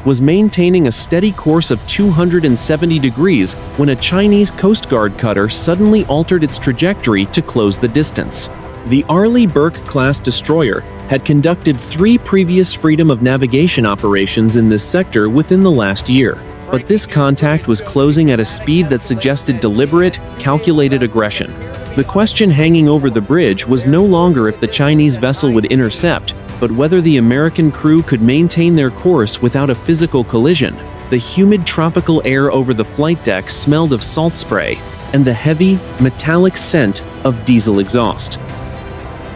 was maintaining a steady course of 270 degrees when a Chinese Coast Guard cutter suddenly altered its trajectory to close the distance. The Arleigh Burke-class destroyer had conducted 3 previous freedom of navigation operations in this sector within the last year, but this contact was closing at a speed that suggested deliberate, calculated aggression. The question hanging over the bridge was no longer if the Chinese vessel would intercept, but whether the American crew could maintain their course without a physical collision. The humid tropical air over the flight deck smelled of salt spray and the heavy, metallic scent of diesel exhaust.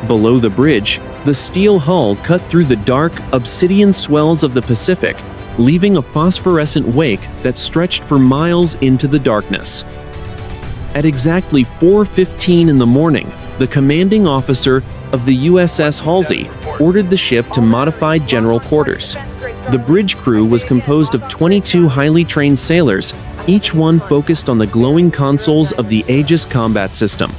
Below the bridge, the steel hull cut through the dark, obsidian swells of the Pacific, leaving a phosphorescent wake that stretched for miles into the darkness. At exactly 4:15 in the morning, the commanding officer of the USS Halsey ordered the ship to modified general quarters. The bridge crew was composed of 22 highly trained sailors, each one focused on the glowing consoles of the Aegis combat system.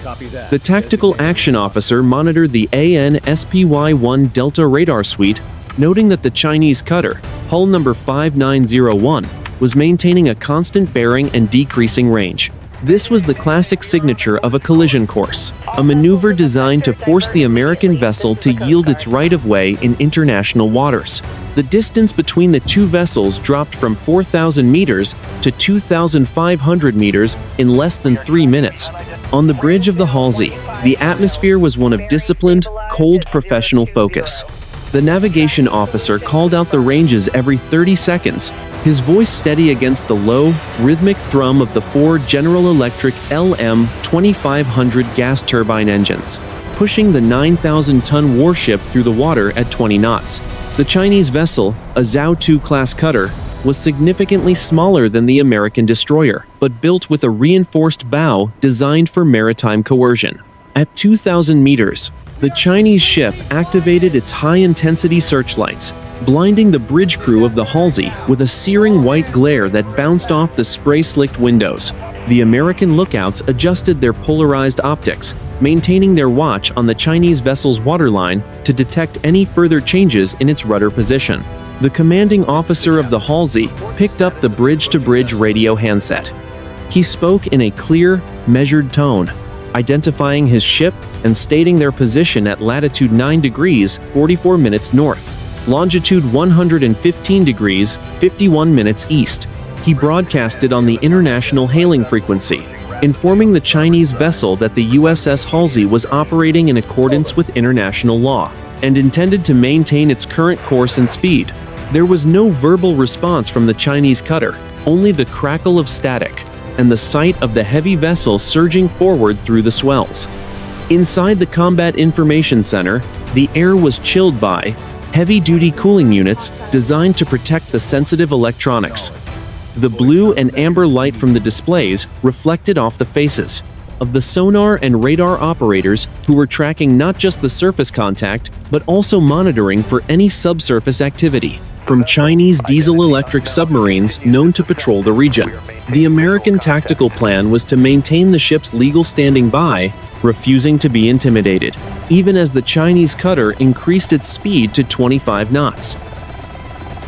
The tactical action officer monitored the AN/SPY-1 Delta radar suite, noting that the Chinese cutter, hull number 5901, was maintaining a constant bearing and decreasing range. This was the classic signature of a collision course, a maneuver designed to force the American vessel to yield its right-of-way in international waters. The distance between the two vessels dropped from 4,000 meters to 2,500 meters in less than 3 minutes. On the bridge of the Halsey, the atmosphere was one of disciplined, cold professional focus. The navigation officer called out the ranges every 30 seconds, his voice steady against the low, rhythmic thrum of the 4 General Electric LM-2500 gas turbine engines, pushing the 9,000-ton warship through the water at 20 knots. The Chinese vessel, a Zhaotou-class cutter, was significantly smaller than the American destroyer, but built with a reinforced bow designed for maritime coercion. At 2,000 meters, the Chinese ship activated its high-intensity searchlights, blinding the bridge crew of the Halsey with a searing white glare that bounced off the spray-slicked windows. The American lookouts adjusted their polarized optics, maintaining their watch on the Chinese vessel's waterline to detect any further changes in its rudder position. The commanding officer of the Halsey picked up the bridge-to-bridge radio handset. He spoke in a clear, measured tone, identifying his ship and stating their position at latitude 9 degrees 44 minutes north, longitude 115 degrees 51 minutes east. He broadcasted on the international hailing frequency, informing the Chinese vessel that the USS Halsey was operating in accordance with international law and intended to maintain its current course and speed. There was no verbal response from the Chinese cutter, only the crackle of static and the sight of the heavy vessel surging forward through the swells. Inside the Combat Information Center, the air was chilled by heavy-duty cooling units designed to protect the sensitive electronics. The blue and amber light from the displays reflected off the faces of the sonar and radar operators who were tracking not just the surface contact, but also monitoring for any subsurface activity from Chinese diesel-electric submarines known to patrol the region. The American tactical plan was to maintain the ship's legal standing by, refusing to be intimidated, even as the Chinese cutter increased its speed to 25 knots.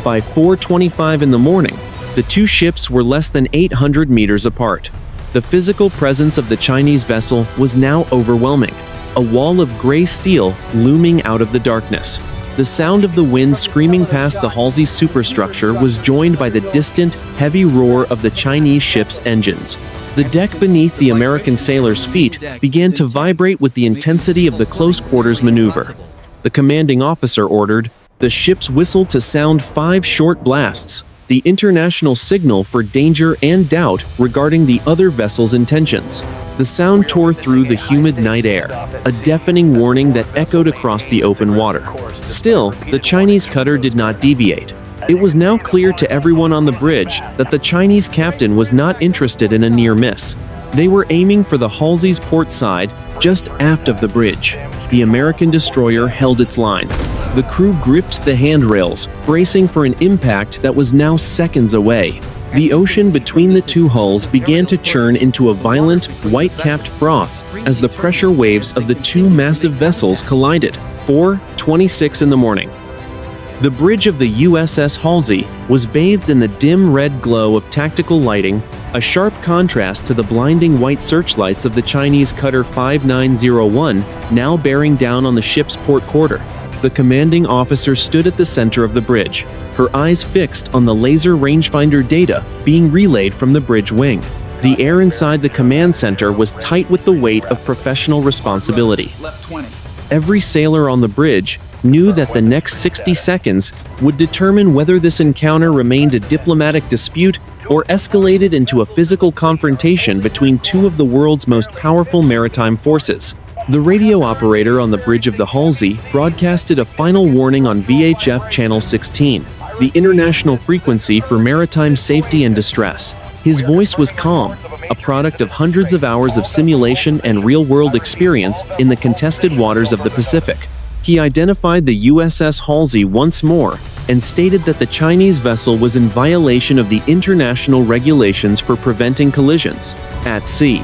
By 4:25 in the morning, the two ships were less than 800 meters apart. The physical presence of the Chinese vessel was now overwhelming, a wall of gray steel looming out of the darkness. The sound of the wind screaming past the Halsey superstructure was joined by the distant, heavy roar of the Chinese ship's engines. The deck beneath the American sailors' feet began to vibrate with the intensity of the close-quarters maneuver. The commanding officer ordered the ship's whistle to sound 5 short blasts, the international signal for danger and doubt regarding the other vessel's intentions. The sound tore through the humid night air, a deafening warning that echoed across the open water. Still, the Chinese cutter did not deviate. It was now clear to everyone on the bridge that the Chinese captain was not interested in a near miss. They were aiming for the Halsey's port side, just aft of the bridge. The American destroyer held its line. The crew gripped the handrails, bracing for an impact that was now seconds away. The ocean between the two hulls began to churn into a violent, white-capped froth as the pressure waves of the two massive vessels collided. 4:26 in the morning. The bridge of the USS Halsey was bathed in the dim red glow of tactical lighting, a sharp contrast to the blinding white searchlights of the Chinese cutter 5901, now bearing down on the ship's port quarter. The commanding officer stood at the center of the bridge, her eyes fixed on the laser rangefinder data being relayed from the bridge wing. The air inside the command center was tight with the weight of professional responsibility. Left 20. Every sailor on the bridge knew that the next 60 seconds would determine whether this encounter remained a diplomatic dispute or escalated into a physical confrontation between two of the world's most powerful maritime forces. The radio operator on the bridge of the Halsey broadcasted a final warning on VHF Channel 16, the international frequency for maritime safety and distress. His voice was calm, a product of hundreds of hours of simulation and real-world experience in the contested waters of the Pacific. He identified the USS Halsey once more and stated that the Chinese vessel was in violation of the international regulations for preventing collisions at sea.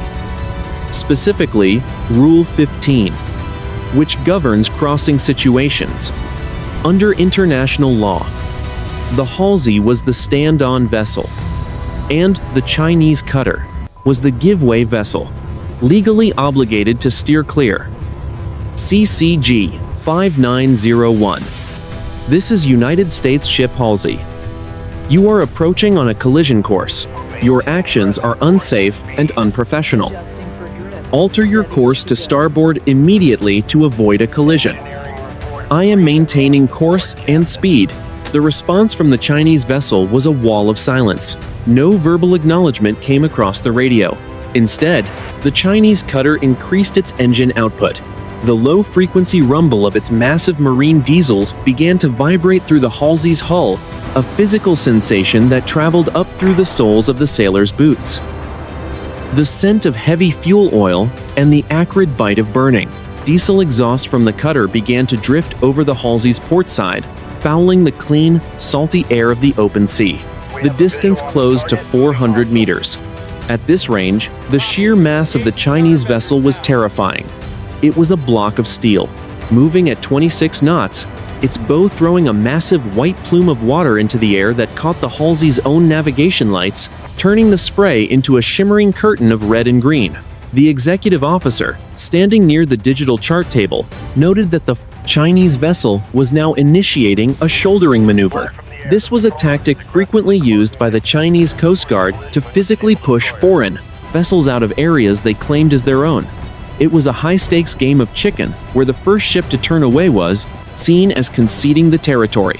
Specifically, Rule 15, which governs crossing situations. Under international law, the Halsey was the stand-on vessel, and the Chinese cutter was the give-way vessel, legally obligated to steer clear. CCG 5901. This is United States ship Halsey. You are approaching on a collision course. Your actions are unsafe and unprofessional. Alter your course to starboard immediately to avoid a collision. I am maintaining course and speed. The response from the Chinese vessel was a wall of silence. No verbal acknowledgement came across the radio. Instead, the Chinese cutter increased its engine output. The low-frequency rumble of its massive marine diesels began to vibrate through the Halsey's hull, a physical sensation that traveled up through the soles of the sailors' boots. The scent of heavy fuel oil and the acrid bite of burning diesel exhaust from the cutter began to drift over the Halsey's port side, fouling the clean, salty air of the open sea. The distance closed to 400 meters. At this range, the sheer mass of the Chinese vessel was terrifying. It was a block of steel, moving at 26 knots, its bow throwing a massive white plume of water into the air that caught the Halsey's own navigation lights, turning the spray into a shimmering curtain of red and green. The executive officer, standing near the digital chart table, noted that the Chinese vessel was now initiating a shouldering maneuver. This was a tactic frequently used by the Chinese Coast Guard to physically push foreign vessels out of areas they claimed as their own. It was a high-stakes game of chicken where the first ship to turn away was seen as conceding the territory.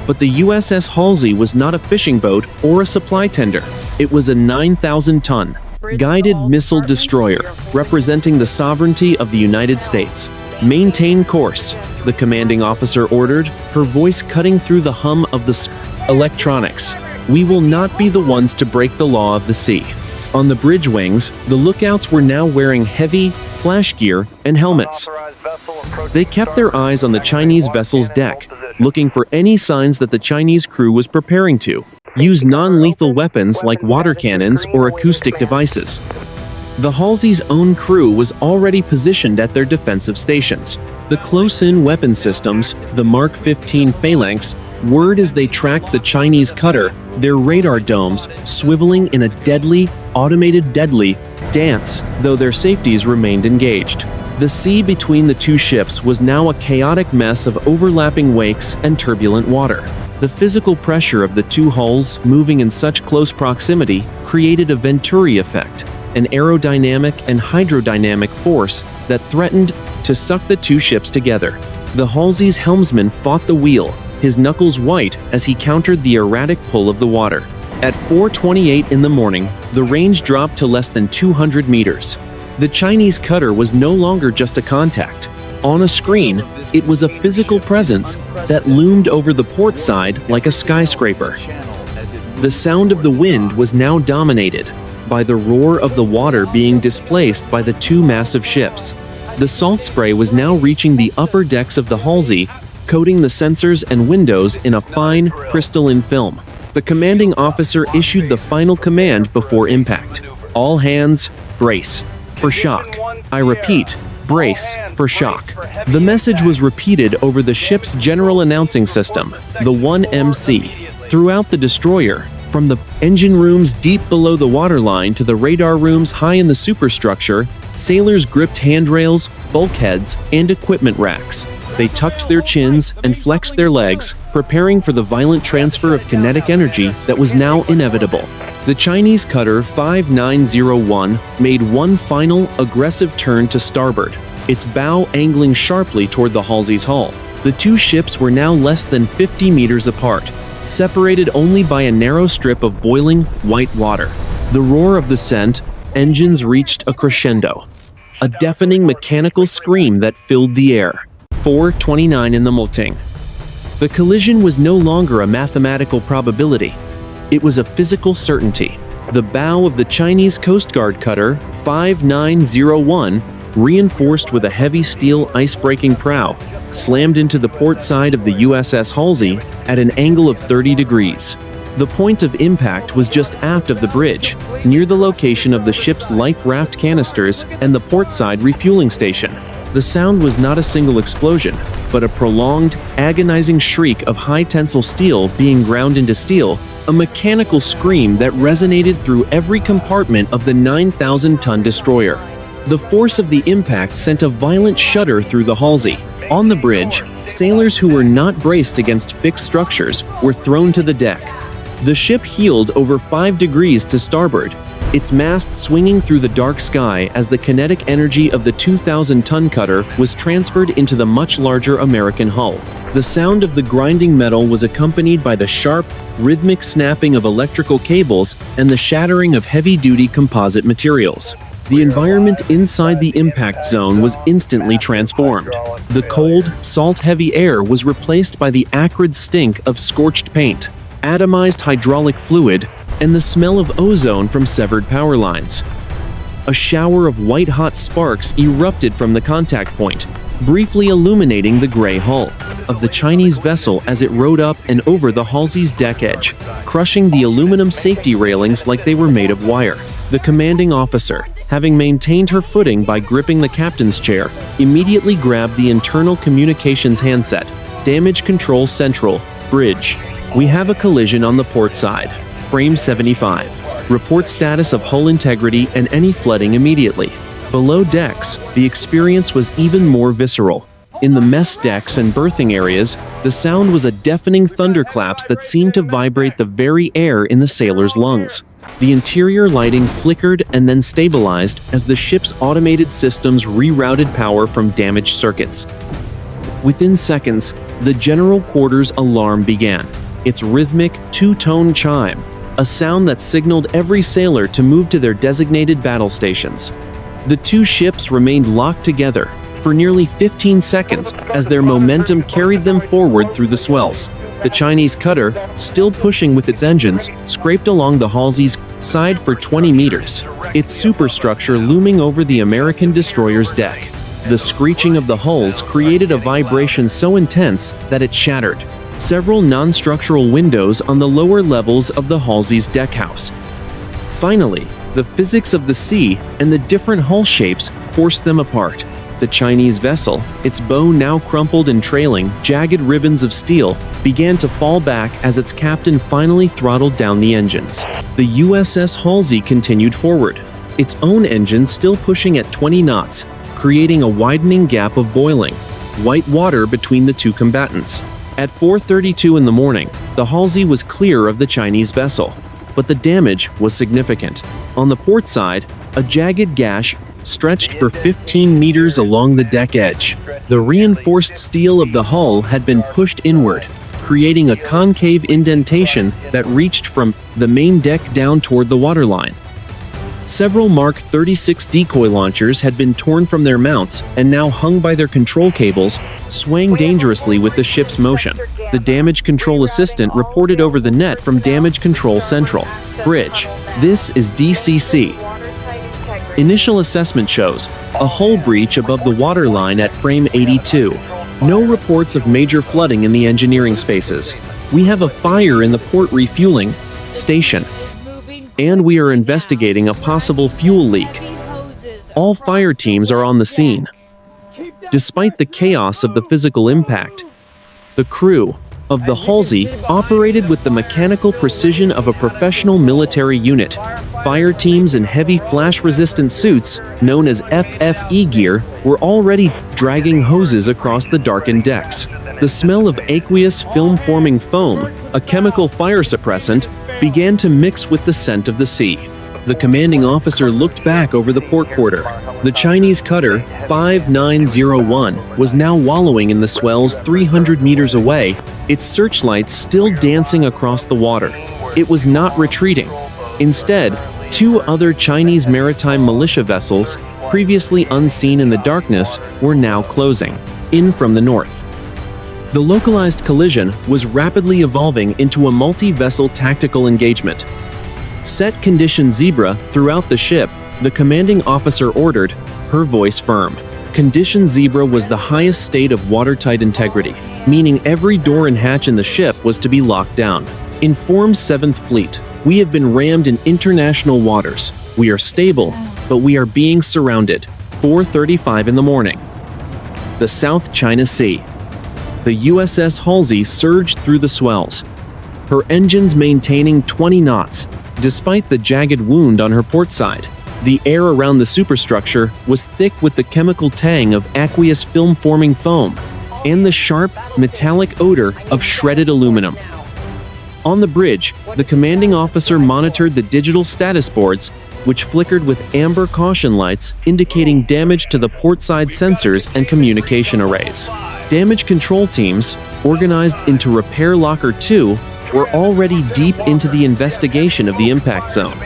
But the USS Halsey was not a fishing boat or a supply tender. It was a 9,000-ton guided missile destroyer representing the sovereignty of the United States. Maintain course, the commanding officer ordered, her voice cutting through the hum of the electronics. We will not be the ones to break the law of the sea. On the bridge wings, the lookouts were now wearing heavy flash gear and helmets. They kept their eyes on the Chinese vessel's deck, looking for any signs that the Chinese crew was preparing to use non-lethal weapons like water cannons or acoustic devices. The Halsey's own crew was already positioned at their defensive stations. The close-in weapon systems, the Mark 15 Phalanx, whirred as they tracked the Chinese cutter, their radar domes swiveling in a automated dance, though their safeties remained engaged. The sea between the two ships was now a chaotic mess of overlapping wakes and turbulent water. The physical pressure of the two hulls moving in such close proximity created a Venturi effect, an aerodynamic and hydrodynamic force that threatened to suck the two ships together. The Halsey's helmsman fought the wheel, his knuckles white as he countered the erratic pull of the water. At 4:28 in the morning, the range dropped to less than 200 meters. The Chinese cutter was no longer just a contact. On a screen, it was a physical presence that loomed over the port side like a skyscraper. The sound of the wind was now dominated by the roar of the water being displaced by the two massive ships. The salt spray was now reaching the upper decks of the Halsey, coating the sensors and windows in a fine, crystalline film. The commanding officer issued the final command before impact. All hands, brace for shock. I repeat, Brace for shock. The message was repeated over the ship's general announcing system, the 1MC. Throughout the destroyer, from the engine rooms deep below the waterline to the radar rooms high in the superstructure, sailors gripped handrails, bulkheads, and equipment racks. They tucked their chins and flexed their legs, preparing for the violent transfer of kinetic energy that was now inevitable. The Chinese cutter 5901 made one final, aggressive turn to starboard, its bow angling sharply toward the Halsey's hull. The two ships were now less than 50 meters apart, separated only by a narrow strip of boiling, white water. The roar of the scent engines reached a crescendo, a deafening mechanical scream that filled the air. 4:29 in the morning. The collision was no longer a mathematical probability. It was a physical certainty. The bow of the Chinese Coast Guard cutter 5901, reinforced with a heavy steel ice-breaking prow, slammed into the port side of the USS Halsey at an angle of 30 degrees. The point of impact was just aft of the bridge, near the location of the ship's life raft canisters and the portside refueling station. The sound was not a single explosion, but a prolonged, agonizing shriek of high-tensile steel being ground into steel, a mechanical scream that resonated through every compartment of the 9,000-ton destroyer. The force of the impact sent a violent shudder through the Halsey. On the bridge, sailors who were not braced against fixed structures were thrown to the deck. The ship heeled over 5 degrees to starboard, its mast swinging through the dark sky as the kinetic energy of the 2,000-ton cutter was transferred into the much larger American hull. The sound of the grinding metal was accompanied by the sharp, rhythmic snapping of electrical cables and the shattering of heavy-duty composite materials. The environment inside the impact zone was instantly transformed. The cold, salt-heavy air was replaced by the acrid stink of scorched paint, atomized hydraulic fluid, and the smell of ozone from severed power lines. A shower of white-hot sparks erupted from the contact point, briefly illuminating the gray hull of the Chinese vessel as it rode up and over the Halsey's deck edge, crushing the aluminum safety railings like they were made of wire. The commanding officer, having maintained her footing by gripping the captain's chair, immediately grabbed the internal communications handset. Damage control central, bridge. We have a collision on the port side. Frame 75. Report status of hull integrity and any flooding immediately. Below decks, the experience was even more visceral. In the mess decks and berthing areas, the sound was a deafening thunderclaps that seemed to vibrate the very air in the sailors' lungs. The interior lighting flickered and then stabilized as the ship's automated systems rerouted power from damaged circuits. Within seconds, the general quarters alarm began, its rhythmic, two-tone chime, a sound that signaled every sailor to move to their designated battle stations. The two ships remained locked together for nearly 15 seconds as their momentum carried them forward through the swells. The Chinese cutter, still pushing with its engines, scraped along the Halsey's side for 20 meters, its superstructure looming over the American destroyer's deck. The screeching of the hulls created a vibration so intense that it shattered several non-structural windows on the lower levels of the Halsey's deckhouse. Finally, the physics of the sea and the different hull shapes forced them apart. The Chinese vessel, its bow now crumpled and trailing jagged ribbons of steel, began to fall back as its captain finally throttled down the engines. The USS Halsey continued forward, its own engine still pushing at 20 knots, creating a widening gap of boiling, white water between the two combatants. At 4:32 in the morning, the Halsey was clear of the Chinese vessel, but the damage was significant. On the port side, a jagged gash stretched for 15 meters along the deck edge. The reinforced steel of the hull had been pushed inward, creating a concave indentation that reached from the main deck down toward the waterline. Several Mark 36 decoy launchers had been torn from their mounts and now hung by their control cables, swaying dangerously with the ship's motion. The damage control assistant reported over the net from Damage Control Central. Bridge. This is DCC. Initial assessment shows a hull breach above the waterline at frame 82. No reports of major flooding in the engineering spaces. We have a fire in the port refueling station, and we are investigating a possible fuel leak. All fire teams are on the scene. Despite the chaos of the physical impact, the crew of the Halsey operated with the mechanical precision of a professional military unit. Fire teams in heavy flash-resistant suits, known as FFE gear, were already dragging hoses across the darkened decks. The smell of aqueous film-forming foam, a chemical fire suppressant, began to mix with the scent of the sea. The commanding officer looked back over the port quarter. The Chinese cutter 5901 was now wallowing in the swells 300 meters away, its searchlights still dancing across the water. It was not retreating. Instead, two other Chinese maritime militia vessels, previously unseen in the darkness, were now closing in from the north. The localized collision was rapidly evolving into a multi-vessel tactical engagement. Set condition zebra throughout the ship, the commanding officer ordered, her voice firm. Condition zebra was the highest state of watertight integrity, meaning every door and hatch in the ship was to be locked down. Inform 7th Fleet, we have been rammed in international waters. We are stable, but we are being surrounded. 4:35 in the morning. The South China Sea. The USS Halsey surged through the swells, her engines maintaining 20 knots. Despite the jagged wound on her port side, the air around the superstructure was thick with the chemical tang of aqueous film-forming foam and the sharp, metallic odor of shredded aluminum. On the bridge, the commanding officer monitored the digital status boards, which flickered with amber caution lights indicating damage to the portside sensors and communication arrays. Damage control teams, organized into Repair Locker 2, were already deep into the investigation of the impact zone.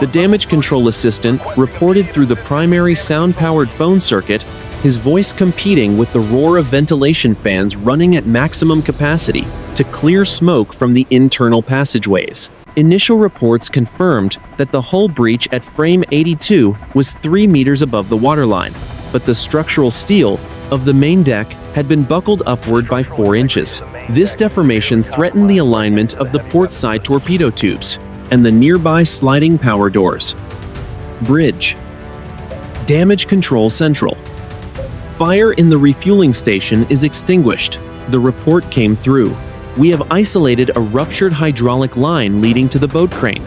The damage control assistant reported through the primary sound-powered phone circuit, his voice competing with the roar of ventilation fans running at maximum capacity to clear smoke from the internal passageways. Initial reports confirmed that the hull breach at frame 82 was 3 meters above the waterline, but the structural steel of the main deck had been buckled upward by 4 inches. This deformation threatened the alignment of the port side torpedo tubes and the nearby sliding power doors. Bridge. Damage control central. Fire in the refueling station is extinguished. The report came through. We have isolated a ruptured hydraulic line leading to the boat crane.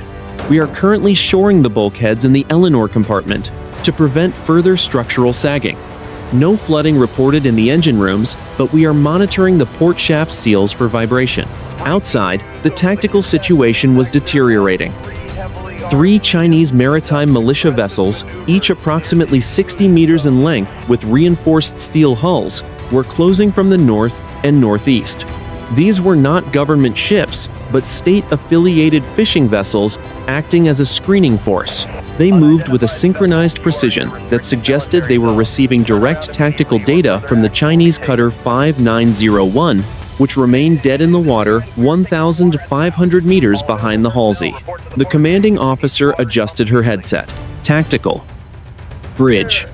We are currently shoring the bulkheads in the Eleanor compartment to prevent further structural sagging. No flooding reported in the engine rooms, but we are monitoring the port shaft seals for vibration. Outside, the tactical situation was deteriorating. 3 Chinese maritime militia vessels, each approximately 60 meters in length with reinforced steel hulls, were closing from the north and northeast. These were not government ships, but state-affiliated fishing vessels acting as a screening force. They moved with a synchronized precision that suggested they were receiving direct tactical data from the Chinese cutter 5901, which remained dead in the water 1,500 meters behind the Halsey. The commanding officer adjusted her headset. Tactical. Bridge.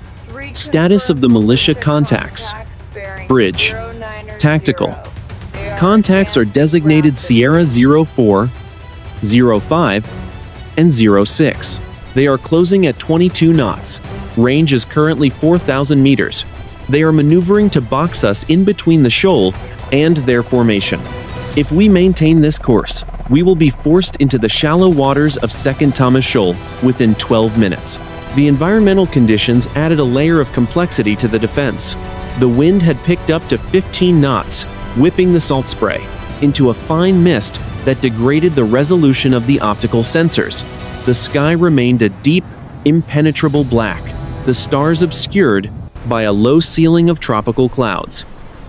Status of the militia contacts. Bridge. Tactical. Contacts are designated Sierra 04, 05, and 06. They are closing at 22 knots. Range is currently 4,000 meters. They are maneuvering to box us in between the shoal and their formation. If we maintain this course, we will be forced into the shallow waters of Second Thomas Shoal within 12 minutes. The environmental conditions added a layer of complexity to the defense. The wind had picked up to 15 knots, whipping the salt spray into a fine mist that degraded the resolution of the optical sensors. The sky remained a deep, impenetrable black, the stars obscured by a low ceiling of tropical clouds.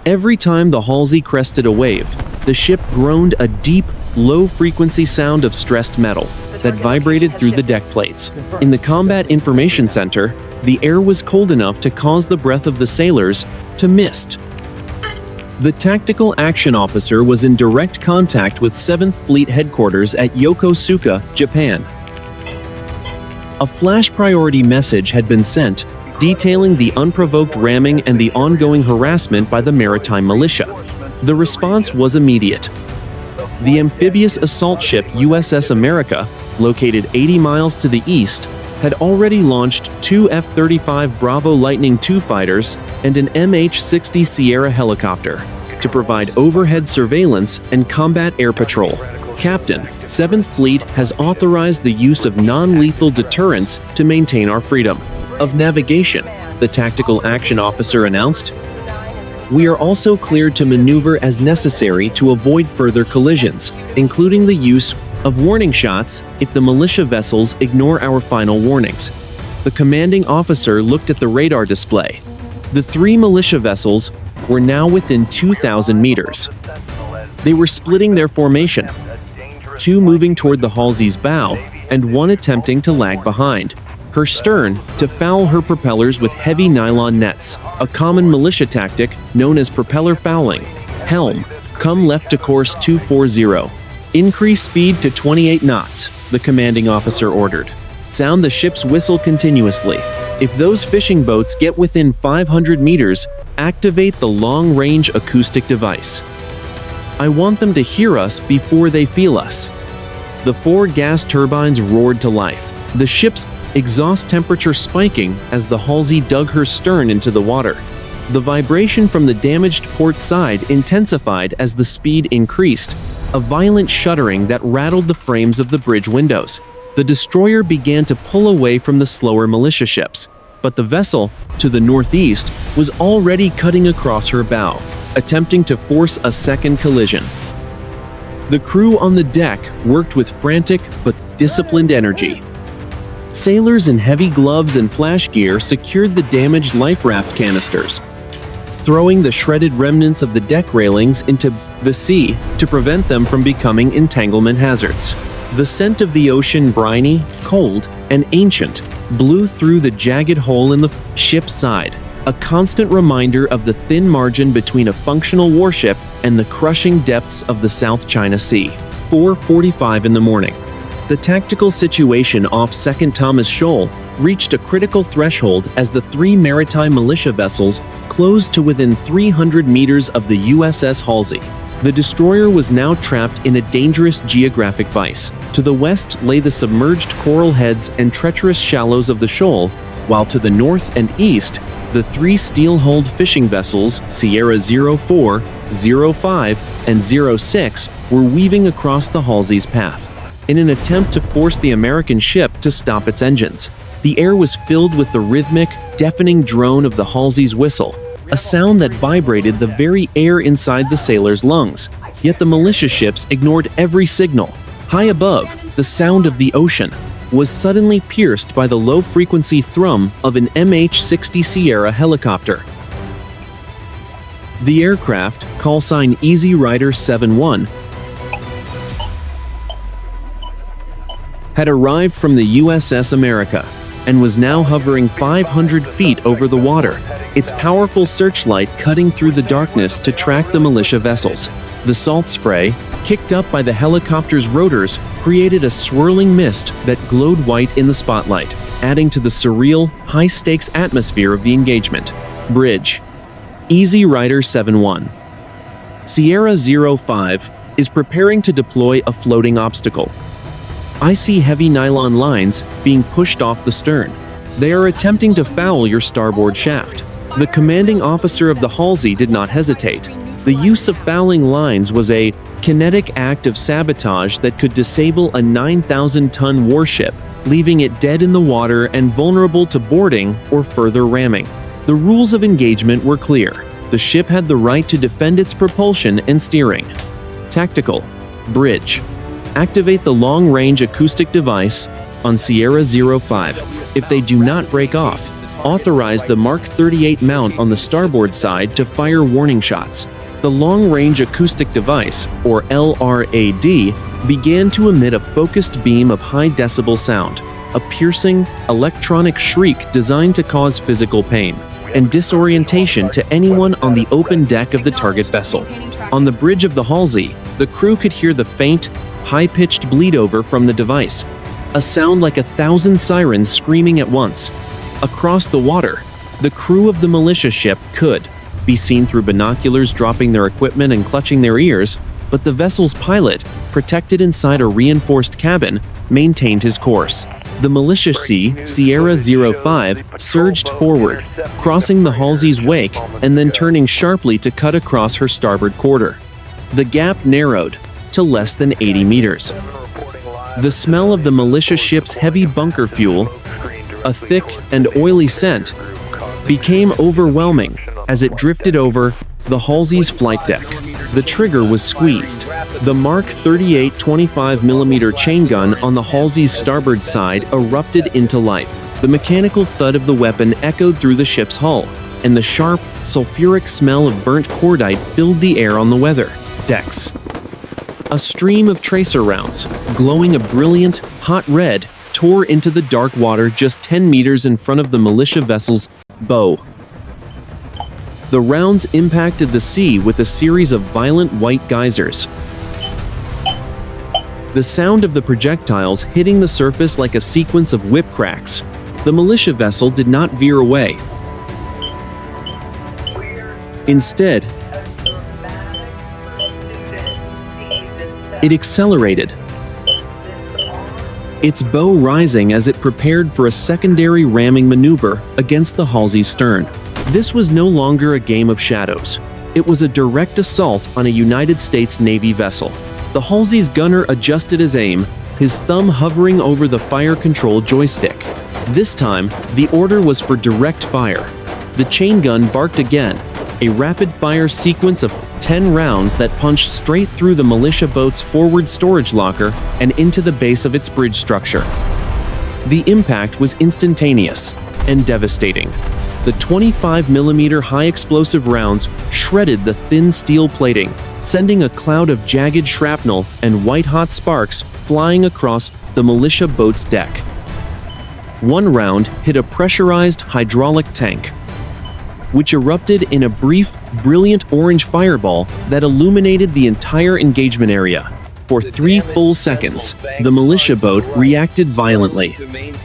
Every time the Halsey crested a wave, the ship groaned a deep, low-frequency sound of stressed metal that vibrated through the deck plates. In the Combat Information Center, the air was cold enough to cause the breath of the sailors to mist. The tactical action officer was in direct contact with 7th Fleet headquarters at Yokosuka, Japan. A flash priority message had been sent, detailing the unprovoked ramming and the ongoing harassment by the maritime militia. The response was immediate. The amphibious assault ship USS America, located 80 miles to the east, had already launched 2 F-35 Bravo Lightning II fighters and an MH-60 Sierra helicopter to provide overhead surveillance and combat air patrol. Captain, 7th Fleet has authorized the use of non-lethal deterrents to maintain our freedom of navigation, the tactical action officer announced. We are also cleared to maneuver as necessary to avoid further collisions, including the use of warning shots if the militia vessels ignore our final warnings. The commanding officer looked at the radar display. The 3 militia vessels were now within 2,000 meters. They were splitting their formation, 2 moving toward the Halsey's bow and 1 attempting to lag behind her stern to foul her propellers with heavy nylon nets, a common militia tactic known as propeller fouling. Helm, come left to course 240. Increase speed to 28 knots, the commanding officer ordered. Sound the ship's whistle continuously. If those fishing boats get within 500 meters, activate the long-range acoustic device. I want them to hear us before they feel us. The 4 gas turbines roared to life, the ship's exhaust temperature spiking as the Halsey dug her stern into the water. The vibration from the damaged port side intensified as the speed increased, a violent shuddering that rattled the frames of the bridge windows. The destroyer began to pull away from the slower militia ships, but the vessel, to the northeast, was already cutting across her bow, attempting to force a second collision. The crew on the deck worked with frantic but disciplined energy. Sailors in heavy gloves and flash gear secured the damaged life raft canisters, throwing the shredded remnants of the deck railings into the sea to prevent them from becoming entanglement hazards. The scent of the ocean, briny, cold, and ancient, blew through the jagged hole in the ship's side, a constant reminder of the thin margin between a functional warship and the crushing depths of the South China Sea. 4:45 in the morning. The tactical situation off Second Thomas Shoal reached a critical threshold as the 3 maritime militia vessels closed to within 300 meters of the USS Halsey. The destroyer was now trapped in a dangerous geographic vice. To the west lay the submerged coral heads and treacherous shallows of the shoal, while to the north and east, the 3 steel-hulled fishing vessels, Sierra 04, 05, and 06, were weaving across the Halsey's path in an attempt to force the American ship to stop its engines. The air was filled with the rhythmic, deafening drone of the Halsey's whistle, a sound that vibrated the very air inside the sailors' lungs. Yet the militia ships ignored every signal. High above, the sound of the ocean was suddenly pierced by the low-frequency thrum of an MH-60 Sierra helicopter. The aircraft, callsign Easy Rider 71, had arrived from the USS America and was now hovering 500 feet over the water, its powerful searchlight cutting through the darkness to track the militia vessels. The salt spray, kicked up by the helicopter's rotors, created a swirling mist that glowed white in the spotlight, adding to the surreal, high-stakes atmosphere of the engagement. Bridge. Easy Rider 71. Sierra 05 is preparing to deploy a floating obstacle. I see heavy nylon lines being pushed off the stern. They are attempting to foul your starboard shaft. The commanding officer of the Halsey did not hesitate. The use of fouling lines was a kinetic act of sabotage that could disable a 9,000-ton warship, leaving it dead in the water and vulnerable to boarding or further ramming. The rules of engagement were clear. The ship had the right to defend its propulsion and steering. Tactical. Bridge. Activate the long-range acoustic device on Sierra 05. If they do not break off, authorize the Mark 38 mount on the starboard side to fire warning shots. The long-range acoustic device, or LRAD, began to emit a focused beam of high-decibel sound, a piercing, electronic shriek designed to cause physical pain and disorientation to anyone on the open deck of the target vessel. On the bridge of the Halsey, the crew could hear the faint, high-pitched bleed-over from the device, a sound like 1,000 sirens screaming at once. Across the water, the crew of the militia ship could be seen through binoculars dropping their equipment and clutching their ears, but the vessel's pilot, protected inside a reinforced cabin, maintained his course. The militia Sierra 05 surged forward, crossing the Halsey's wake and then turning sharply to cut across her starboard quarter. The gap narrowed to less than 80 meters. The smell of the militia ship's heavy bunker fuel, a thick and oily scent, became overwhelming as it drifted over the Halsey's flight deck. The trigger was squeezed. The Mark 38 25mm chain gun on the Halsey's starboard side erupted into life. The mechanical thud of the weapon echoed through the ship's hull, and the sharp, sulfuric smell of burnt cordite filled the air on the weather decks. A stream of tracer rounds, glowing a brilliant, hot red, tore into the dark water just 10 meters in front of the militia vessel's bow. The rounds impacted the sea with a series of violent white geysers. The sound of the projectiles hitting the surface like a sequence of whip cracks. The militia vessel did not veer away. Instead, it accelerated, its bow rising as it prepared for a secondary ramming maneuver against the Halsey's stern. This was no longer a game of shadows. It was a direct assault on a United States Navy vessel. The Halsey's gunner adjusted his aim, his thumb hovering over the fire control joystick. This time, the order was for direct fire. The chain gun barked again, a rapid-fire sequence of 10 rounds that punched straight through the militia boat's forward storage locker and into the base of its bridge structure. The impact was instantaneous and devastating. The 25mm high-explosive rounds shredded the thin steel plating, sending a cloud of jagged shrapnel and white-hot sparks flying across the militia boat's deck. One round hit a pressurized hydraulic tank, which erupted in a brief, brilliant orange fireball that illuminated the entire engagement area. For 3 full seconds, the militia boat reacted violently.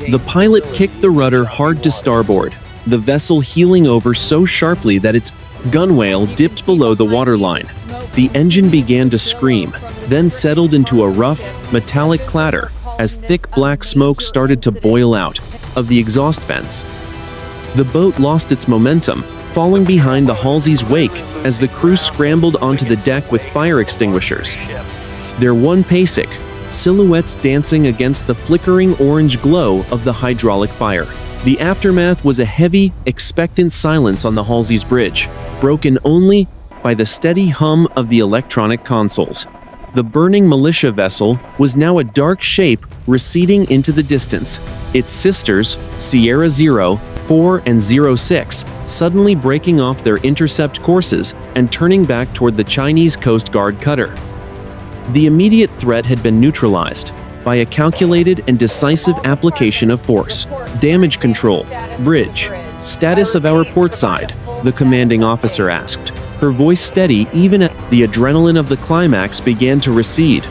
The pilot kicked the rudder hard to starboard, the vessel heeling over so sharply that its gunwale dipped below the waterline. The engine began to scream, then settled into a rough, metallic clatter as thick black smoke started to boil out of the exhaust vents. The boat lost its momentum, falling behind the Halsey's wake as the crew scrambled onto the deck with fire extinguishers. Their one PASIC, silhouettes dancing against the flickering orange glow of the hydraulic fire. The aftermath was a heavy, expectant silence on the Halsey's bridge, broken only by the steady hum of the electronic consoles. The burning militia vessel was now a dark shape receding into the distance, its sisters, Sierra 0, 4, and 06, suddenly breaking off their intercept courses and turning back toward the Chinese Coast Guard cutter. The immediate threat had been neutralized by a calculated and decisive application of force. Damage control. Bridge. Status of our port side, the commanding officer asked, her voice steady even as the adrenaline of the climax began to recede.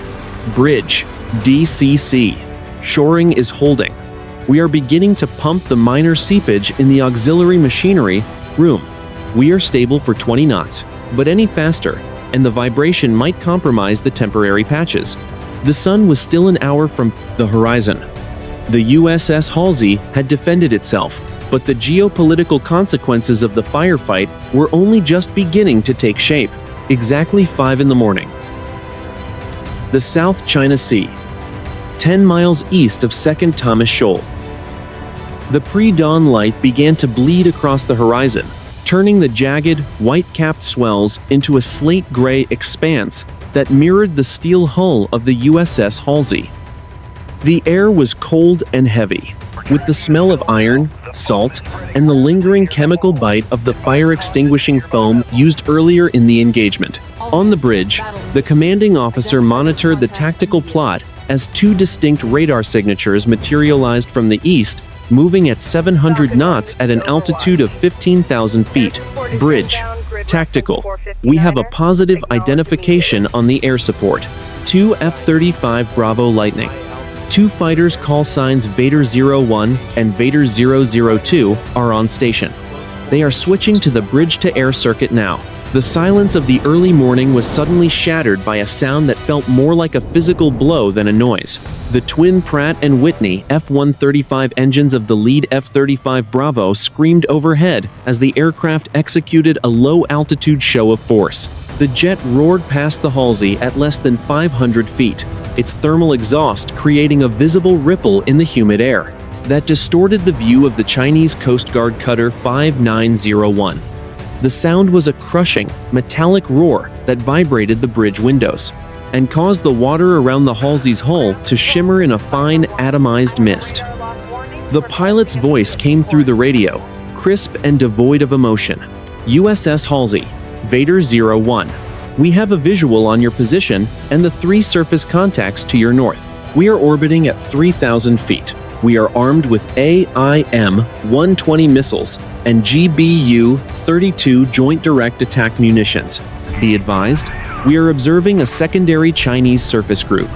Bridge. DCC. Shoring is holding. We are beginning to pump the minor seepage in the auxiliary machinery room. We are stable for 20 knots, but any faster, and the vibration might compromise the temporary patches. The sun was still an hour from the horizon. The USS Halsey had defended itself, but the geopolitical consequences of the firefight were only just beginning to take shape. Exactly 5 in the morning. The South China Sea, 10 miles east of Second Thomas Shoal. The pre-dawn light began to bleed across the horizon, turning the jagged, white-capped swells into a slate-gray expanse that mirrored the steel hull of the USS Halsey. The air was cold and heavy, with the smell of iron, salt, and the lingering chemical bite of the fire-extinguishing foam used earlier in the engagement. On the bridge, the commanding officer monitored the tactical plot as 2 distinct radar signatures materialized from the east, moving at 700 knots at an altitude of 15,000 feet. Bridge. Tactical. We have a positive identification on the air support. 2 F-35 Bravo Lightning. 2 fighters call signs Vader 01 and Vader 002 are on station. They are switching to the bridge-to-air circuit now. The silence of the early morning was suddenly shattered by a sound that felt more like a physical blow than a noise. The twin Pratt & Whitney F-135 engines of the lead F-35 Bravo screamed overhead as the aircraft executed a low-altitude show of force. The jet roared past the Halsey at less than 500 feet, its thermal exhaust creating a visible ripple in the humid air that distorted the view of the Chinese Coast Guard cutter 5901. The sound was a crushing, metallic roar that vibrated the bridge windows and caused the water around the Halsey's hull to shimmer in a fine, atomized mist. The pilot's voice came through the radio, crisp and devoid of emotion. USS Halsey, Vader 01. We have a visual on your position and the 3 surface contacts to your north. We are orbiting at 3,000 feet. We are armed with AIM-120 missiles and GBU-32 Joint Direct Attack munitions. Be advised, we are observing a secondary Chinese surface group,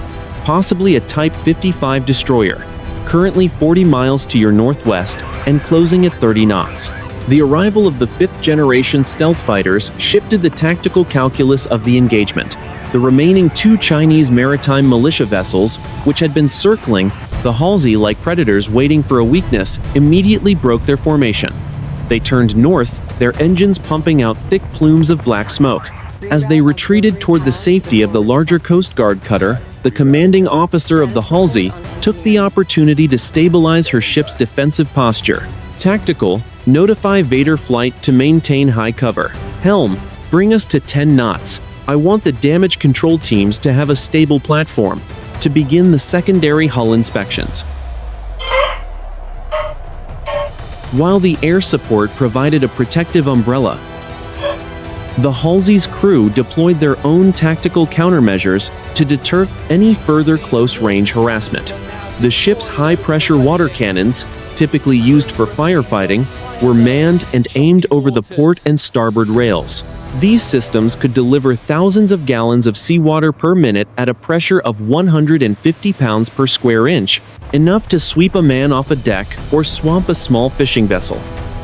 possibly a Type 55 destroyer, currently 40 miles to your northwest and closing at 30 knots. The arrival of the 5th-generation stealth fighters shifted the tactical calculus of the engagement. The remaining 2 Chinese maritime militia vessels, which had been circling the Halsey like predators waiting for a weakness, immediately broke their formation. They turned north, their engines pumping out thick plumes of black smoke. As they retreated toward the safety of the larger Coast Guard cutter, the commanding officer of the Halsey took the opportunity to stabilize her ship's defensive posture. Tactical, notify Vader flight to maintain high cover. Helm, bring us to 10 knots. I want the damage control teams to have a stable platform to begin the secondary hull inspections. While the air support provided a protective umbrella, the Halsey's crew deployed their own tactical countermeasures to deter any further close-range harassment. The ship's high-pressure water cannons, typically used for firefighting, were manned and aimed over the port and starboard rails. These systems could deliver thousands of gallons of seawater per minute at a pressure of 150 pounds per square inch, enough to sweep a man off a deck or swamp a small fishing vessel.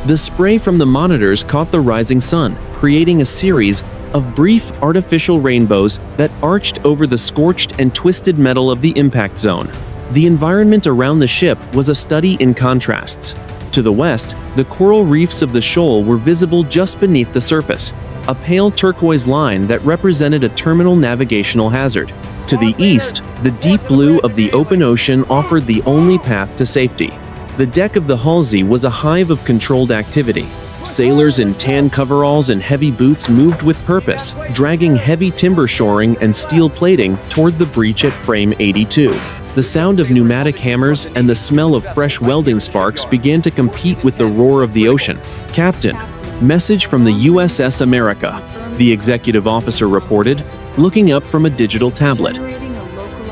The spray from the monitors caught the rising sun, creating a series of brief artificial rainbows that arched over the scorched and twisted metal of the impact zone. The environment around the ship was a study in contrasts. To the west, the coral reefs of the shoal were visible just beneath the surface, a pale turquoise line that represented a terminal navigational hazard. To the east, the deep blue of the open ocean offered the only path to safety. The deck of the Halsey was a hive of controlled activity. Sailors in tan coveralls and heavy boots moved with purpose, dragging heavy timber shoring and steel plating toward the breach at frame 82. The sound of pneumatic hammers and the smell of fresh welding sparks began to compete with the roar of the ocean. Captain, message from the USS America, the executive officer reported, looking up from a digital tablet.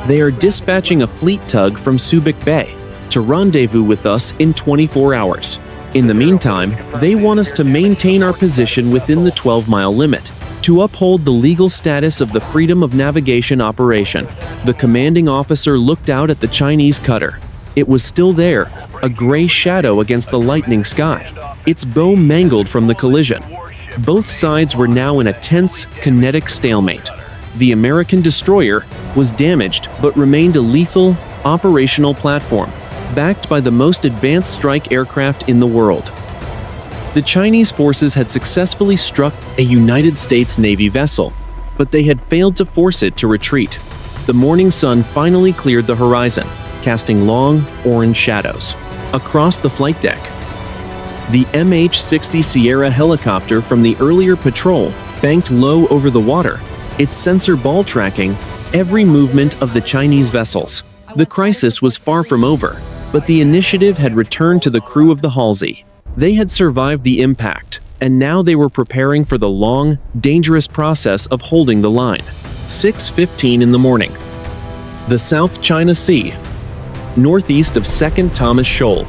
They are dispatching a fleet tug from Subic Bay to rendezvous with us in 24 hours. In the meantime, they want us to maintain our position within the 12-mile limit, to uphold the legal status of the Freedom of Navigation operation. The commanding officer looked out at the Chinese cutter. It was still there, a gray shadow against the lightning sky, its bow mangled from the collision. Both sides were now in a tense, kinetic stalemate. The American destroyer was damaged but remained a lethal, operational platform, backed by the most advanced strike aircraft in the world. The Chinese forces had successfully struck a United States Navy vessel, but they had failed to force it to retreat. The morning sun finally cleared the horizon, casting long, orange shadows across the flight deck. The MH-60 Sierra helicopter from the earlier patrol banked low over the water, its sensor ball tracking every movement of the Chinese vessels. The crisis was far from over, but the initiative had returned to the crew of the Halsey. They had survived the impact, and now they were preparing for the long, dangerous process of holding the line. 6:15 in the morning. The South China Sea, northeast of Second Thomas Shoal.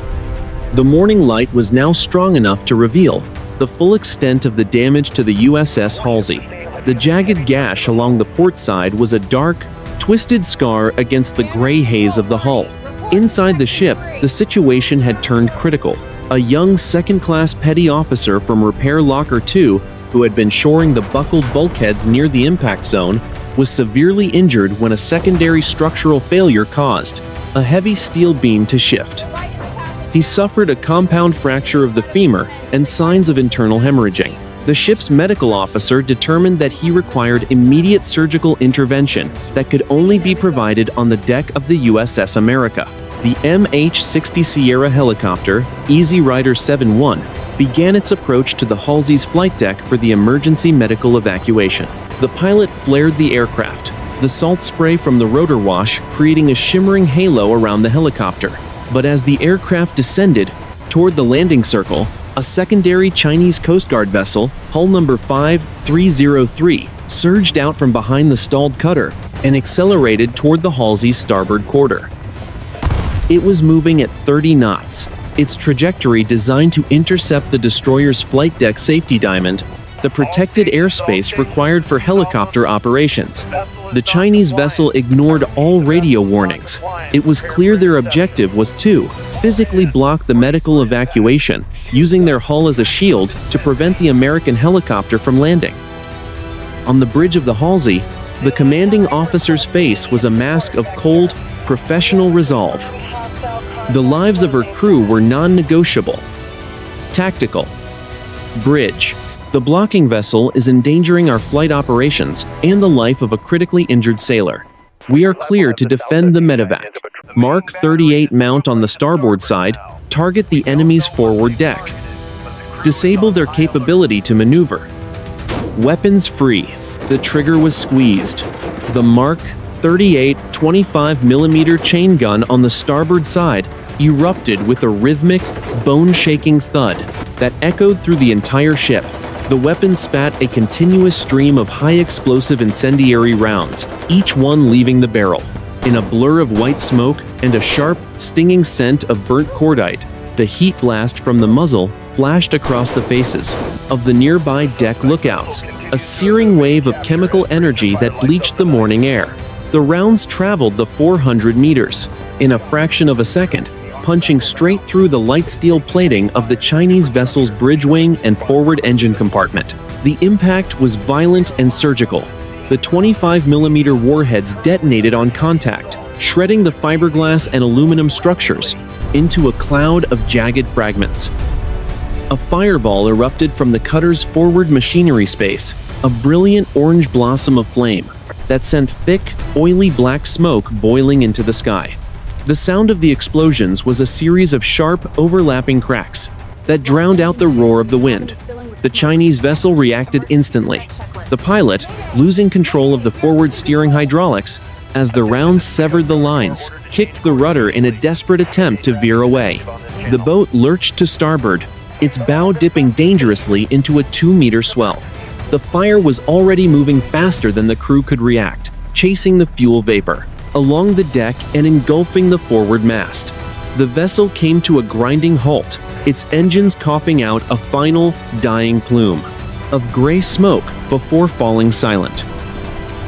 The morning light was now strong enough to reveal the full extent of the damage to the USS Halsey. The jagged gash along the port side was a dark, twisted scar against the gray haze of the hull. Inside the ship, the situation had turned critical. A young second-class petty officer from Repair Locker 2 who had been shoring the buckled bulkheads near the impact zone, was severely injured when a secondary structural failure caused a heavy steel beam to shift. He suffered a compound fracture of the femur and signs of internal hemorrhaging. The ship's medical officer determined that he required immediate surgical intervention that could only be provided on the deck of the USS America. The MH-60 Sierra helicopter, Easy Rider 7-1, began its approach to the Halsey's flight deck for the emergency medical evacuation. The pilot flared the aircraft, the salt spray from the rotor wash creating a shimmering halo around the helicopter. But as the aircraft descended toward the landing circle, a secondary Chinese Coast Guard vessel, hull number 5303, surged out from behind the stalled cutter and accelerated toward the Halsey's starboard quarter. It was moving at 30 knots, its trajectory designed to intercept the destroyer's flight deck safety diamond, the protected airspace required for helicopter operations. The Chinese vessel ignored all radio warnings. It was clear their objective was to physically block the medical evacuation, using their hull as a shield to prevent the American helicopter from landing. On the bridge of the Halsey, the commanding officer's face was a mask of cold, professional resolve. The lives of her crew were non-negotiable. Tactical. Bridge. The blocking vessel is endangering our flight operations and the life of a critically injured sailor. We are clear to defend the medevac. Mark 38 mount on the starboard side, target the enemy's forward deck. Disable their capability to maneuver. Weapons free. The trigger was squeezed. The Mark 38 25mm chain gun on the starboard side erupted with a rhythmic, bone-shaking thud that echoed through the entire ship. The weapon spat a continuous stream of high-explosive incendiary rounds, each one leaving the barrel. In a blur of white smoke and a sharp, stinging scent of burnt cordite, the heat blast from the muzzle flashed across the faces of the nearby deck lookouts, a searing wave of chemical energy that bleached the morning air. The rounds traveled the 400 meters in a fraction of a second, punching straight through the light steel plating of the Chinese vessel's bridge wing and forward engine compartment. The impact was violent and surgical. The 25mm warheads detonated on contact, shredding the fiberglass and aluminum structures into a cloud of jagged fragments. A fireball erupted from the cutter's forward machinery space, a brilliant orange blossom of flame that sent thick, oily black smoke boiling into the sky. The sound of the explosions was a series of sharp, overlapping cracks that drowned out the roar of the wind. The Chinese vessel reacted instantly, the pilot losing control of the forward steering hydraulics as the rounds severed the lines, kicked the rudder in a desperate attempt to veer away. The boat lurched to starboard, its bow dipping dangerously into a 2-meter swell. The fire was already moving faster than the crew could react, chasing the fuel vapor along the deck and engulfing the forward mast. The vessel came to a grinding halt, its engines coughing out a final, dying plume of gray smoke before falling silent.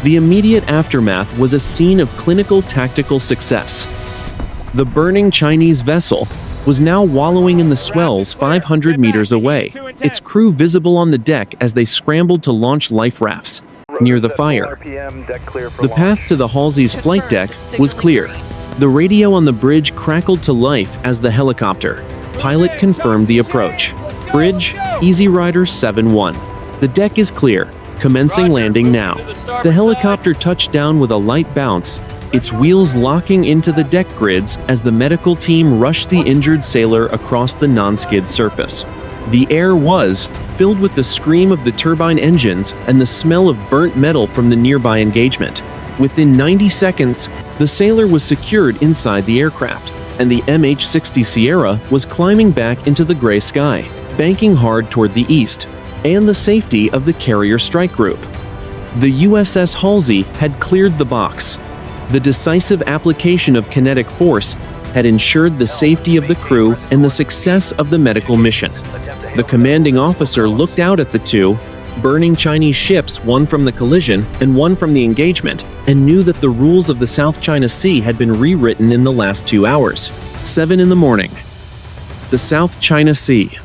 The immediate aftermath was a scene of clinical tactical success. The burning Chinese vessel was now wallowing in the swells 500 meters away, its crew visible on the deck as they scrambled to launch life rafts near the fire. The path to the Halsey's flight deck was clear. The radio on the bridge crackled to life as the helicopter pilot confirmed the approach. Bridge, Easy Rider 7-1. The deck is clear. Commencing landing now. The helicopter touched down with a light bounce, its wheels locking into the deck grids as the medical team rushed the injured sailor across the non-skid surface. The air was filled with the scream of the turbine engines and the smell of burnt metal from the nearby engagement. Within 90 seconds, the sailor was secured inside the aircraft, and the MH-60 Sierra was climbing back into the gray sky, banking hard toward the east, and the safety of the carrier strike group. The USS Halsey had cleared the box. The decisive application of kinetic force had ensured the safety of the crew and the success of the medical mission. The commanding officer looked out at the two burning Chinese ships, one from the collision and one from the engagement, and knew that the rules of the South China Sea had been rewritten in the last 2 hours. 7 in the morning. The South China Sea,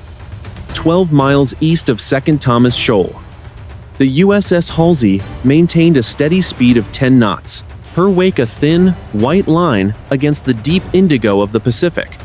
12 miles east of Second Thomas Shoal. The USS Halsey maintained a steady speed of 10 knots, her wake a thin, white line against the deep indigo of the Pacific.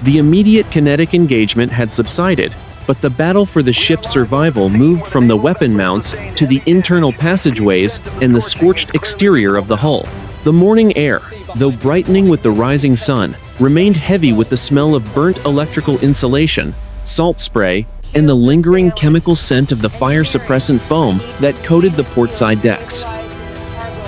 The immediate kinetic engagement had subsided, but the battle for the ship's survival moved from the weapon mounts to the internal passageways and the scorched exterior of the hull. The morning air, though brightening with the rising sun, remained heavy with the smell of burnt electrical insulation, salt spray, and the lingering chemical scent of the fire-suppressant foam that coated the portside decks.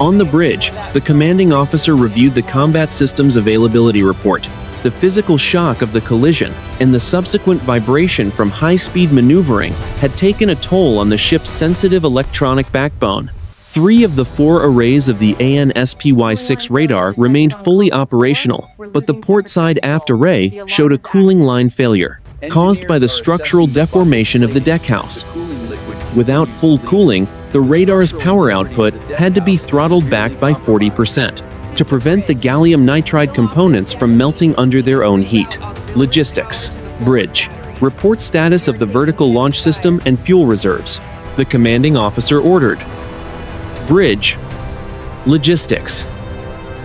On the bridge, the commanding officer reviewed the combat systems availability report. The physical shock of the collision and the subsequent vibration from high-speed maneuvering had taken a toll on the ship's sensitive electronic backbone. 3 of the 4 arrays of the AN/SPY-6 radar remained fully operational, but the portside aft array showed a cooling line failure, caused by the structural deformation of the deckhouse. Without full cooling, the radar's power output had to be throttled back by 40% to prevent the gallium nitride components from melting under their own heat. Logistics. Bridge. Report status of the vertical launch system and fuel reserves. The commanding officer ordered. Bridge. Logistics.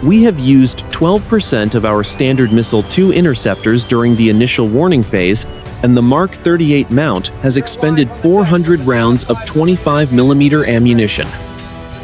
We have used 12% of our Standard Missile-2 interceptors during the initial warning phase, and the Mark 38 mount has expended 400 rounds of 25mm ammunition.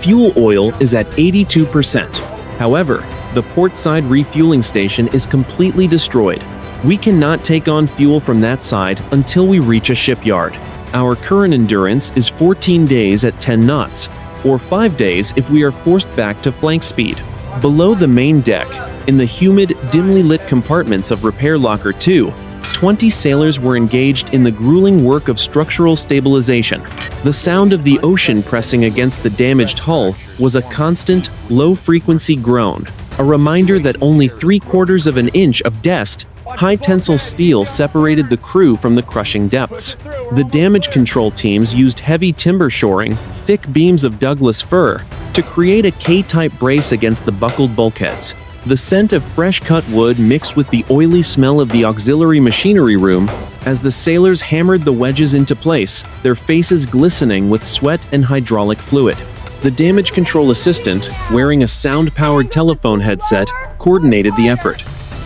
Fuel oil is at 82%. However, the portside refueling station is completely destroyed. We cannot take on fuel from that side until we reach a shipyard. Our current endurance is 14 days at 10 knots, or 5 days if we are forced back to flank speed. Below the main deck, in the humid, dimly lit compartments of Repair Locker 2, 20 sailors were engaged in the grueling work of structural stabilization. The sound of the ocean pressing against the damaged hull was a constant, low-frequency groan, a reminder that only 3/4 of an inch of DEST, high-tensile steel separated the crew from the crushing depths. The damage control teams used heavy timber shoring, thick beams of Douglas fir, to create a K-type brace against the buckled bulkheads. The scent of fresh-cut wood mixed with the oily smell of the auxiliary machinery room as the sailors hammered the wedges into place, their faces glistening with sweat and hydraulic fluid. The damage control assistant, wearing a sound-powered telephone headset, coordinated the effort.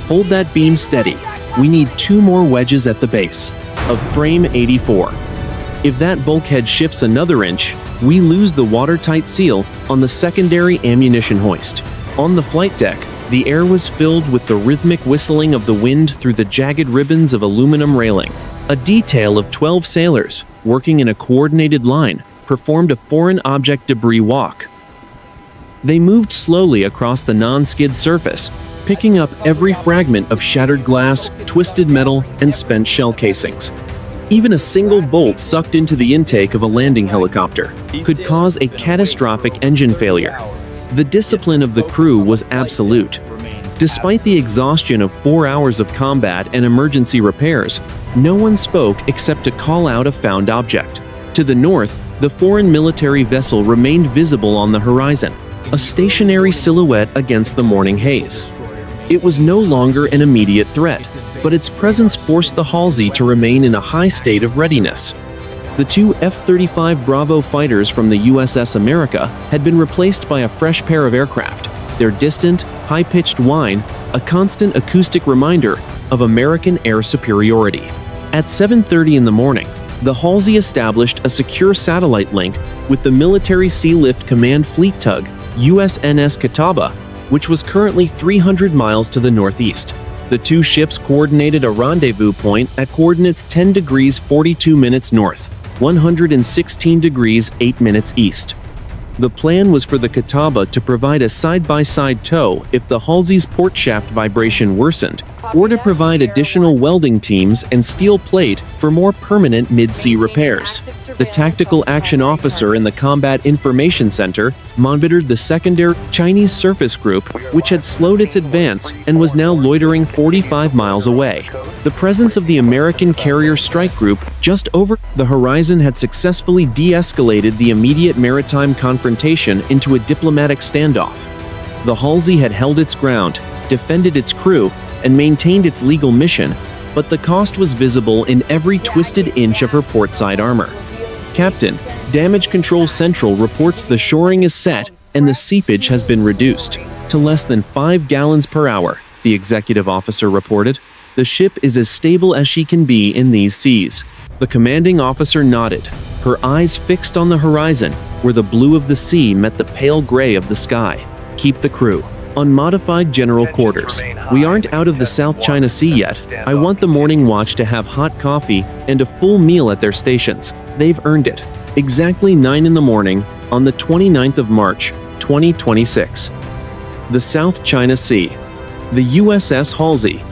Hold that beam steady. We need 2 more wedges at the base of frame 84. If that bulkhead shifts another inch, we lose the watertight seal on the secondary ammunition hoist. On the flight deck, the air was filled with the rhythmic whistling of the wind through the jagged ribbons of aluminum railing. A detail of 12 sailors, working in a coordinated line, performed a foreign object debris walk. They moved slowly across the non-skid surface, picking up every fragment of shattered glass, twisted metal, and spent shell casings. Even a single bolt sucked into the intake of a landing helicopter could cause a catastrophic engine failure. The discipline of the crew was absolute. Despite the exhaustion of 4 hours of combat and emergency repairs, no one spoke except to call out a found object. To the north, the foreign military vessel remained visible on the horizon, a stationary silhouette against the morning haze. It was no longer an immediate threat, but its presence forced the Halsey to remain in a high state of readiness. The 2 F-35 Bravo fighters from the USS America had been replaced by a fresh pair of aircraft, their distant, high-pitched whine a constant acoustic reminder of American air superiority. At 7:30 in the morning, the Halsey established a secure satellite link with the Military Sea Lift Command fleet tug USNS Catawba, which was currently 300 miles to the northeast. The 2 ships coordinated a rendezvous point at coordinates 10 degrees 42 minutes north, 116 degrees 8 minutes east. The plan was for the Catawba to provide a side-by-side tow if the Halsey's port shaft vibration worsened, or to provide additional welding teams and steel plate for more permanent mid-sea repairs. The Tactical Action Officer in the Combat Information Center monitored the secondary Chinese surface group, which had slowed its advance and was now loitering 45 miles away. The presence of the American Carrier Strike Group just over the horizon had successfully de-escalated the immediate maritime confrontation into a diplomatic standoff. The Halsey had held its ground, defended its crew, and maintained its legal mission, but the cost was visible in every twisted inch of her portside armor. "Captain, Damage Control Central reports the shoring is set and the seepage has been reduced to less than 5 gallons per hour," the executive officer reported. "The ship is as stable as she can be in these seas." The commanding officer nodded, her eyes fixed on the horizon, where the blue of the sea met the pale gray of the sky. "Keep the crew. Unmodified general quarters. We aren't out of the South China Sea yet. I want the morning watch to have hot coffee and a full meal at their stations. They've earned it." Exactly 9 in the morning, on the 29th of March, 2026. The South China Sea. The USS Halsey,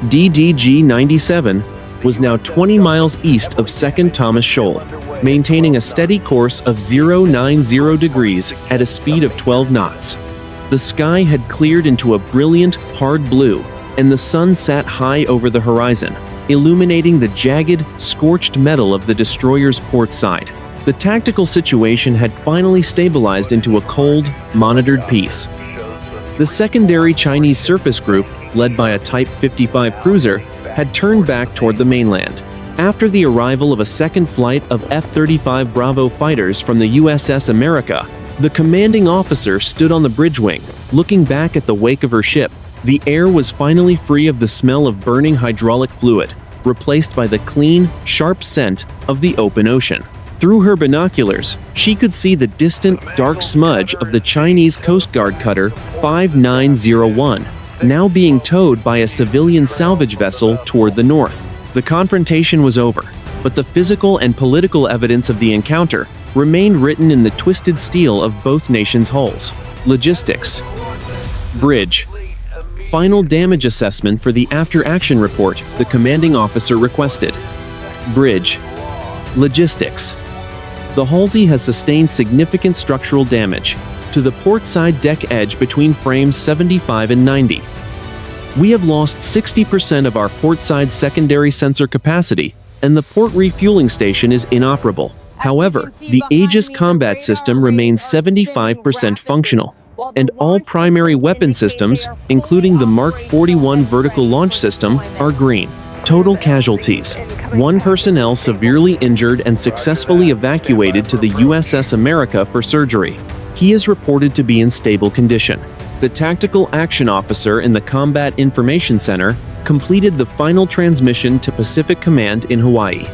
DDG-97, was now 20 miles east of Second Thomas Shoal, maintaining a steady course of 090 degrees at a speed of 12 knots. The sky had cleared into a brilliant, hard blue, and the sun sat high over the horizon, illuminating the jagged, scorched metal of the destroyer's port side. The tactical situation had finally stabilized into a cold, monitored peace. The secondary Chinese surface group, led by a Type 55 cruiser, had turned back toward the mainland. After the arrival of a second flight of F-35 Bravo fighters from the USS America, the commanding officer stood on the bridge wing, looking back at the wake of her ship. The air was finally free of the smell of burning hydraulic fluid, replaced by the clean, sharp scent of the open ocean. Through her binoculars, she could see the distant, dark smudge of the Chinese Coast Guard cutter 5901, now being towed by a civilian salvage vessel toward the north. The confrontation was over, but the physical and political evidence of the encounter remained written in the twisted steel of both nations' hulls. Logistics. Bridge. Final damage assessment for the after-action report the commanding officer requested. Bridge. Logistics. The Halsey has sustained significant structural damage to the port side deck edge between frames 75 and 90. We have lost 60% of our port side secondary sensor capacity, and the port refueling station is inoperable. However, the Aegis combat system remains 75% functional, and all primary weapon systems, including the Mark 41 vertical launch system, are green. Total casualties. 1 personnel severely injured and successfully evacuated to the USS America for surgery. He is reported to be in stable condition. The Tactical Action Officer in the Combat Information Center completed the final transmission to Pacific Command in Hawaii.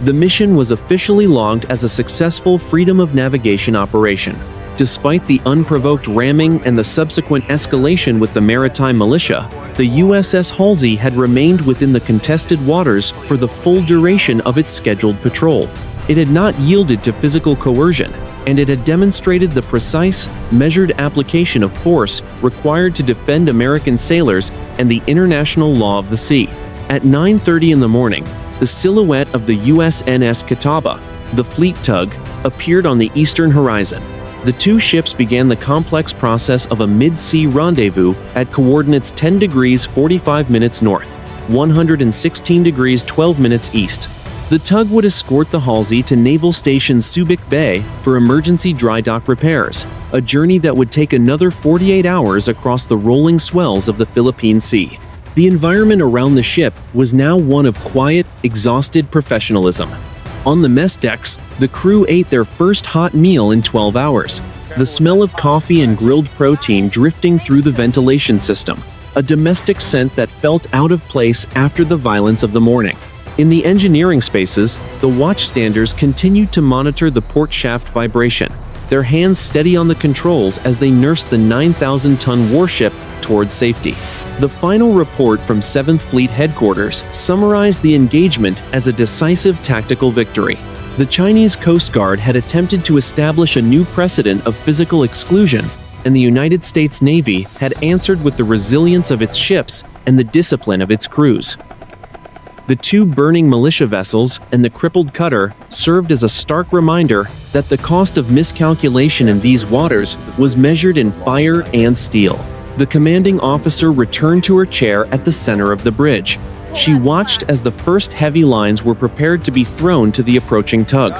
The mission was officially logged as a successful freedom of navigation operation. Despite the unprovoked ramming and the subsequent escalation with the maritime militia, the USS Halsey had remained within the contested waters for the full duration of its scheduled patrol. It had not yielded to physical coercion, and it had demonstrated the precise, measured application of force required to defend American sailors and the international law of the sea. At 9:30 in the morning, the silhouette of the USNS Catawba, the fleet tug, appeared on the eastern horizon. The two ships began the complex process of a mid-sea rendezvous at coordinates 10 degrees 45 minutes north, 116 degrees 12 minutes east. The tug would escort the Halsey to Naval Station Subic Bay for emergency dry dock repairs, a journey that would take another 48 hours across the rolling swells of the Philippine Sea. The environment around the ship was now one of quiet, exhausted professionalism. On the mess decks, the crew ate their first hot meal in 12 hours, the smell of coffee and grilled protein drifting through the ventilation system, a domestic scent that felt out of place after the violence of the morning. In the engineering spaces, the watchstanders continued to monitor the port shaft vibration, their hands steady on the controls as they nursed the 9,000-ton warship toward safety. The final report from 7th Fleet Headquarters summarized the engagement as a decisive tactical victory. The Chinese Coast Guard had attempted to establish a new precedent of physical exclusion, and the United States Navy had answered with the resilience of its ships and the discipline of its crews. The two burning militia vessels and the crippled cutter served as a stark reminder that the cost of miscalculation in these waters was measured in fire and steel. The commanding officer returned to her chair at the center of the bridge. She watched as the first heavy lines were prepared to be thrown to the approaching tug.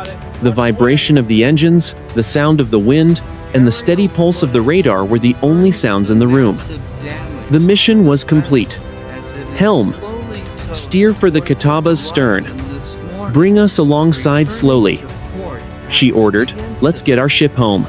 The vibration of the engines, the sound of the wind, and the steady pulse of the radar were the only sounds in the room. The mission was complete. Helm. Steer for the Catawba's stern. Bring us alongside slowly. she ordered. Let's get our ship home.